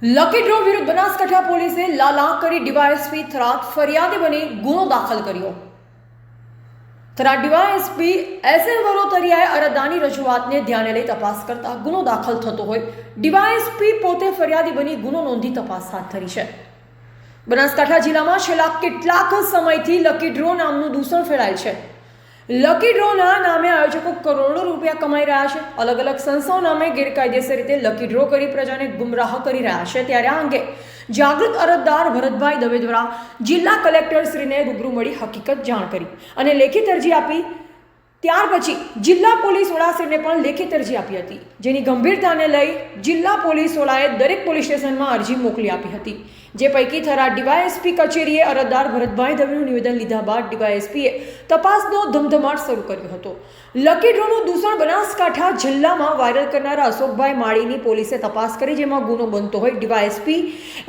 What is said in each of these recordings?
Lucky draw વિરુદ્ધ બનાસકાંઠા પોલીસે લાલા કરી ડીવાયએસપી થરાદ ફરિયાદી બની ગુનો દાખલ કર્યો। થરાદ ડીવાયએસપી એસએમ વરોતરિયાએ અરજદારની રજૂઆતને ધ્યાને લઈ તપાસ કરતા ગુનો દાખલ થતો હોય ડીવાયએસપી પોતે ફરિયાદી બની ગુનો નોંધી તપાસ હાથ ધરી છે। બનાસકાંઠા જિલ્લામાં છેલ્લા કેટલાક સમયથી લકી ડ્રો નામનું દૂષણ ફેલાય છે। લકી ડ્રોના નામે આયોજકો કરોડો રૂપિયા કમાઈ રહ્યા છે। અલગ અલગ સંસ્થાઓ નામે ગેરકાયદેસર રીતે લકી ડ્રો કરી પ્રજાને ગુમરાહ કરી રહ્યા છે। ત્યારે આ અંગે જાગૃત અરજદાર ભરતભાઈ દવે દ્વારા જિલ્લા કલેક્ટરશ્રીને રૂબરૂ મળી હકીકત જાણ કરી અને લેખિત અરજી આપી। ત્યાર પછી જિલ્લા પોલીસ વડાશ્રીને પણ લેખિત અરજી આપી હતી, જેની ગંભીરતાને લઈ જિલ્લા પોલીસ વડાએ દરેક પોલીસ સ્ટેશનમાં અરજી મોકલી આપી હતી। જે પૈકી થરાદ ડીવાયએસપી કચેરીએ અરજદાર ભરતભાઈ દવેનું નિવેદન લીધા બાદ ડીવાયએસપીએ તપાસનો ધમધમાટ શરૂ કર્યો હતો। લકી ડ્રોનું દૂષણ બનાસકાંઠા જિલ્લામાં વાયરલ કરનારા અશોકભાઈ માળીની પોલીસે તપાસ કરી, જેમાં ગુનો બનતો હોય ડીવાયએસપી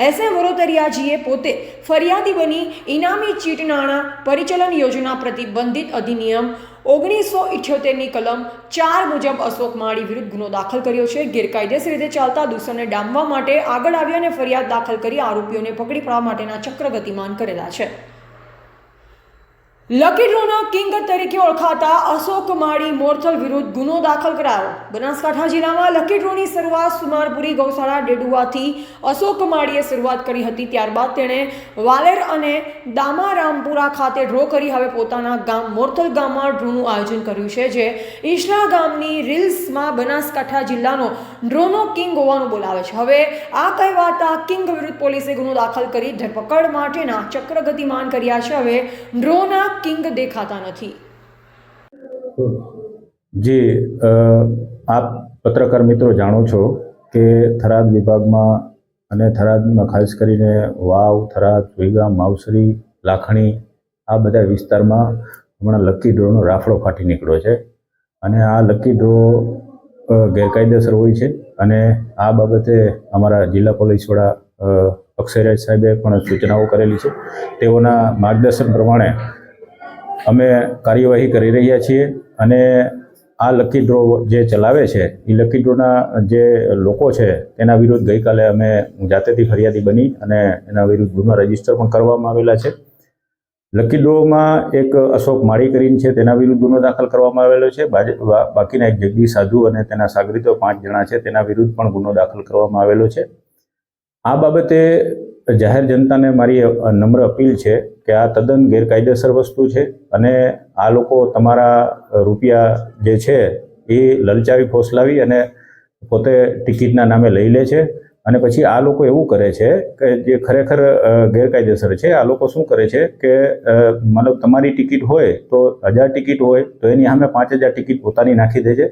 એસએમ વરોતરિયાજીએ પોતે ફરિયાદી બની ઇનામી ચીટ નાણાં પરિચલન યોજના પ્રતિબંધિત અધિનિયમ 1978ની કલમ 4 મુજબ અશોક માળી વિરુદ્ધ ગુનો દાખલ કર્યો છે। ગેરકાયદેસર રીતે ચાલતા દૂષણને ડામવા માટે આગળ આવ્યા અને ફરિયાદ દાખલ કરી આરોપીઓને પકડી પાડવા માટેના ચક્ર ગતિમાન કરેલા છે। લકી ડ્રોના કિંગ તરીકે ઓળખાતા અશોક માળી મોરથલ વિરુદ્ધ ગુનો દાખલ કરાયો। બનાસકાંઠા જિલ્લામાં લકી ડ્રોની શરૂઆત સુમારપુરી ગૌશાળા ડેડુઆથી અશોક માળીએ શરૂઆત કરી હતી। ત્યારબાદ તેણે વાલેર અને દામારામપુરા ખાતે ડ્રો કરી હવે પોતાના ગામ મોરથલ ગામમાં ડ્રોનું આયોજન કર્યું છે, જે ઇન્સ્ટાગ્રામની રીલ્સમાં બનાસકાંઠા જિલ્લાનો ડ્રોનો કિંગ હોવાનું બોલાવે છે। હવે આ કહેવાતા કિંગ વિરુદ્ધ પોલીસે ગુનો દાખલ કરી ધરપકડ માટેના ચક્ર ગતિમાન કર્યા છે। હવે ડ્રોના કિંગ દેખાતા નથી। જી, આપ પત્રકાર મિત્રો જાણો છો કે થરાદ વિભાગમાં અને થરાદમાં ખાસ કરીને વાવ, થરાદ, સુઈગામ, માવસરી, લાખણી આ બધા વિસ્તારમાં હમણાં લકી ડ્રોનો રાફડો ફાટી નીકળ્યો છે અને આ લકી ડ્રો ગેરકાયદેસર હોય છે અને આ બાબતે અમારા જિલ્લા પોલીસ વડા અક્ષયરાજ સાહેબે પણ સૂચનાઓ કરેલી છે। તેઓના માર્ગદર્શન પ્રમાણે અમે કાર્યવાહી કરી રહ્યા છીએ અને આ લકી ડ્રો જે ચલાવે છે એ લકી ડ્રોના જે લોકો છે તેના વિરુદ્ધ ગઈકાલે અમે જાતેથી ફરિયાદી બની અને એના વિરુદ્ધ ગુનો રજીસ્ટર પણ કરવામાં આવેલા છે। લકી ડ્રોમાં એક અશોક માળી કરીને છે, તેના વિરુદ્ધ ગુનો દાખલ કરવામાં આવેલો છે। બાકીના એક જગદીશ સાધુ અને તેના સાગરીતો 5 જણા છે, તેના વિરુદ્ધ પણ ગુનો દાખલ કરવામાં આવેલો છે। આ બાબતે જાહેર જનતાને મારી નમ્ર અપીલ છે કે આ તદ્દન ગેરકાયદેસર વસ્તુ છે અને આ લોકો તમારા રૂપિયા જે છે એ લલચાવી ફોસલાવી અને પોતે ટિકિટના નામે લઈ લે છે અને પછી આ લોકો એવું કરે છે કે જે ખરેખર ગેરકાયદેસર છે। આ લોકો શું કરે છે કે મતલબ તમારી ટિકિટ હોય તો 1000 ટિકિટ હોય તો એની સામે 5000 ટિકિટ પોતાની નાખી દે છે,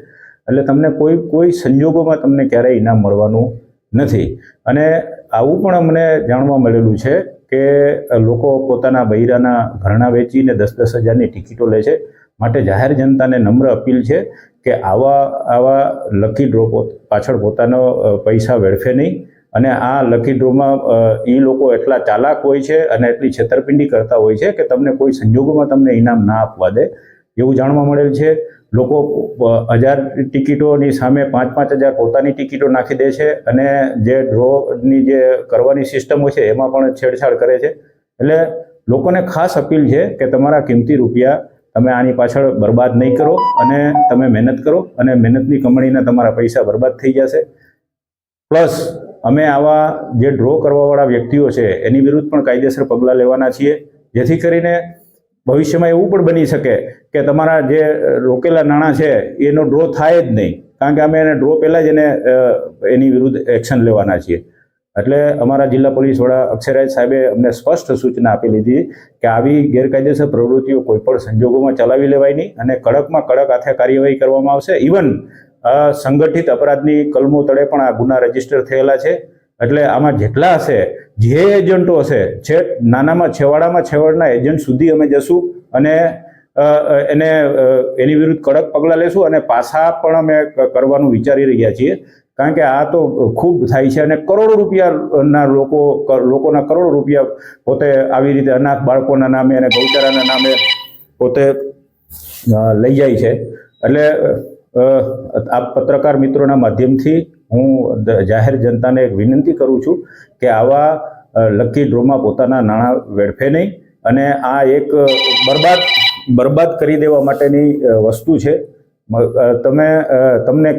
એટલે તમને કોઈ સંજોગોમાં તમને ક્યારેય ઇનામ મળવાનું નથી। અને આવું પણ અમને જાણવા મળેલું છે કે લોકો પોતાના બૈરાના ઘરણા વેચીને 10-10 હજારની ટિકિટો લે છે। માટે જાહેર જનતાને નમ્ર અપીલ છે કે આવા લકી ડ્રો પાછળ પોતાનો પૈસા વેડફે નહીં અને આ લકી ડ્રોમાં એ લોકો એટલા ચાલાક હોય છે અને એટલી છેતરપિંડી કરતા હોય છે કે તમને કોઈ સંજોગોમાં તમને ઇનામ ના આપવા દે એવું જાણવા મળેલ છે। લોકો 1000 ટિકિટોની સામે 5-5 હજાર પોતાની ટિકિટો નાખી દે છે અને જે ડ્રોની જે કરવાની સિસ્ટમ હોય છે એમાં પણ છેડછાડ કરે છે। એટલે લોકોને ખાસ અપીલ છે કે તમારા કિંમતી રૂપિયા તમે આની પાછળ બરબાદ નહીં કરો અને તમે મહેનત કરો અને મહેનતની કમાણીના તમારા પૈસા બરબાદ થઈ જશે। પ્લસ અમે આવા જે ડ્રો કરવાવાળા વ્યક્તિઓ છે એની વિરુદ્ધ પણ કાયદેસર પગલાં લેવાના છીએ, જેથી કરીને ભવિષ્યમાં એવું પણ બની શકે કે તમારા જે રોકેલા નાણાં છે એનો ડ્રો થાય જ નહીં, કારણ કે અમે એને ડ્રો પહેલાં જ એની વિરુદ્ધ એક્શન લેવાના છીએ। એટલે અમારા જિલ્લા પોલીસ વડા અક્ષયરાજ સાહેબે અમને સ્પષ્ટ સૂચના આપી લીધી કે આવી ગેરકાયદેસર પ્રવૃત્તિઓ કોઈપણ સંજોગોમાં ચલાવી લેવાય નહીં અને કડકમાં કડક હાથે કાર્યવાહી કરવામાં આવશે। ઇવન સંગઠિત અપરાધની કલમો તળે પણ આ ગુના રજીસ્ટર થયેલા છે। એટલે આમાં જેટલા હશે, જે એજન્ટો હશે, નાનામાં છેવાડાના એજન્ટ સુધી અમે જશું અને એની વિરુદ્ધ કડક પગલાં લેશું અને પાછા પણ અમે કરવાનું વિચારી રહ્યા છીએ, કારણ કે આ તો ખૂબ થાય છે અને કરોડો રૂપિયાના લોકોના કરોડો રૂપિયા પોતે આવી રીતે અનાથ બાળકોના નામે અને ગૌચરાના નામે પોતે લઈ જાય છે। એટલે આ પત્રકાર મિત્રોના માધ્યમથી હું જાહેર જનતાને એક વિનંતી કરું છું કે આવા લકી ડ્રોમાં પોતાના નાણાં વેડફે નહીં, અને આ એક બરબાદ કરી દેવા માટેની વસ્તુ છે. તમને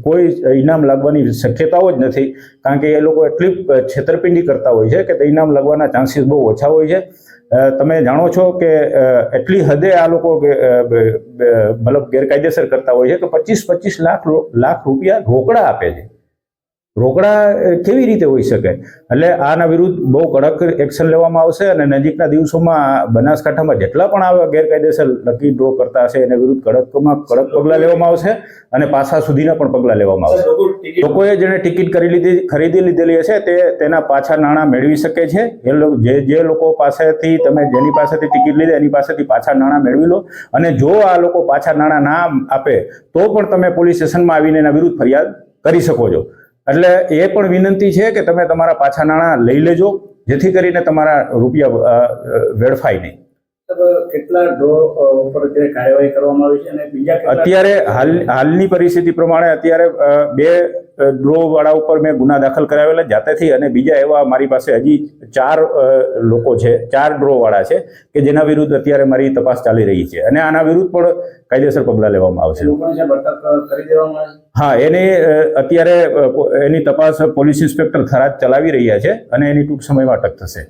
કોઈ ઇનામ લાગવાની શક્યતાઓ જ નથી, કારણ કે એ લોકો એટલી છેતરપિંડી કરતા હોય છે કે તે ઇનામ લાગવાના ચાન્સીસ બહુ ઓછા હોય છે. તમે જાણો છો કે એટલી હદે આ લોકો મતલબ ગેરકાયદેસર કરતા હોય છે કે 25-25 લાખ રૂપિયા રોકડા આપે છે. રોકડા કેવી રીતે હોઈ શકે? એટલે આના વિરુદ્ધ બહુ કડક એક્શન લેવામાં આવશે, અને નજીકના દિવસોમાં બનાસકાંઠામાં જેટલા પણ આવા ગેરકાયદેસર લકી ડ્રો કરતા હશે એના વિરુદ્ધ કડક પગલાં લેવામાં આવશે, અને પાછા સુધીના પણ પગલાં લેવામાં આવશે. લોકોએ જેણે ટિકિટ ખરીદી લીધેલી હશે તેના પાછા નાણાં મેળવી શકે છે. જે લોકો પાસેથી જેની પાસેથી ટિકિટ લીધી એની પાસેથી પાછા નાણાં મેળવી લો, અને જો આ લોકો પાછા નાણાં ના આપે તો પણ તમે પોલીસ સ્ટેશનમાં આવીને એના વિરુદ્ધ ફરિયાદ કરી શકો છો. એટલે એ પણ વિનંતી છે કે તમે તમારા પાછા નાણાં લઈ લેજો, જેથી કરીને તમારા રૂપિયા વેડફાય નહીં. કેટલા ડ્રો ઉપર કાર્યવાહી કરવામાં આવી છે, અને બીજા અત્યારે હાલની પરિસ્થિતિ પ્રમાણે અત્યારે 2 ડ્રો વાળા ઉપર મેં ગુના દાખલ કરાવેલા જાતેથી, અને બીજા એવા મારી પાસે હજી 4 લોકો છે, 4 ડ્રો વાળા છે કે જેના વિરુદ્ધ અત્યારે મારી તપાસ ચાલી રહી છે, અને આના વિરુદ્ધ પણ કાયદેસર પગલાં લેવામાં આવશે. હા, અત્યારે એની તપાસ પોલીસ ઇન્સ્પેક્ટર થરાદ ચલાવી રહ્યા છે, અને એની ટૂંક સમયમાં અટક થશે.